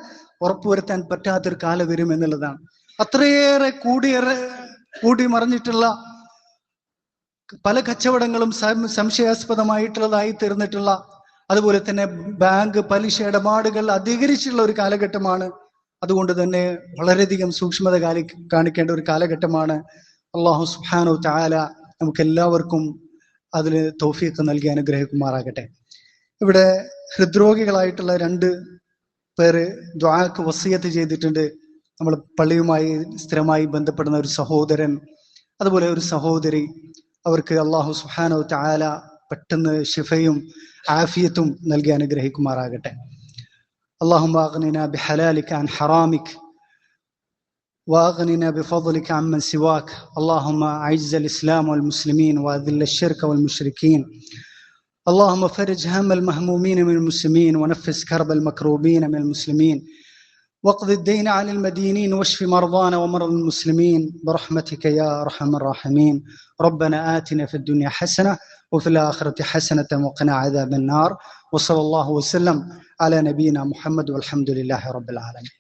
ഉറപ്പുവരുത്താൻ പറ്റാത്തൊരു കാലം വരും എന്നുള്ളതാണ്. അത്രയേറെ കൂടി മറിഞ്ഞിട്ടുള്ള പല കച്ചവടങ്ങളും സംശയാസ്പദമായിട്ടുള്ളതായി തീർന്നിട്ടുള്ള, അതുപോലെ തന്നെ ബാങ്ക് പലിശ ഇടപാടുകൾ അധികരിച്ചുള്ള ഒരു കാലഘട്ടമാണ്. അതുകൊണ്ട് തന്നെ വളരെയധികം സൂക്ഷ്മത കാണിക്കേണ്ട ഒരു കാലഘട്ടമാണ്. അല്ലാഹു സുബ്ഹാനഹു തആല നമുക്ക് എല്ലാവർക്കും അതിന് തൗഫീഖ് നൽകി അനുഗ്രഹിക്കുമാറാകട്ടെ. ഇവിടെ ഹൃദ്രോഗികളായിട്ടുള്ള 2 പേര് ദുആക്ക് വസിയത്ത് ചെയ്തിട്ടുണ്ട്. നമ്മൾ പള്ളിയുമായി സ്ഥിരമായി ബന്ധപ്പെടുന്ന ഒരു സഹോദരൻ, അതുപോലെ ഒരു സഹോദരി, അവർക്ക് അല്ലാഹു സുബ്ഹാനഹു തആല പെട്ടെന്ന് ശിഫയും ആഫിയത്തും നൽകി അനുഗ്രഹിക്കുമാറാകട്ടെ. اللهم اغننا بحلالك عن حرامك واغننا بفضلك عمن سواك. اللهم اعز الاسلام والمسلمين واذل الشرك والمشركين. اللهم فرج هم المهمومين من المسلمين ونفس كرب المكروبين من المسلمين واقض الدين عن المدينين واشف مرضانا ومرضى المسلمين برحمتك يا ارحم الراحمين. ربنا آتنا في الدنيا حسنة وفي الآخرة حسنة وقنا عذاب النار. وصلى الله وسلم على نبينا محمد والحمد لله رب العالمين.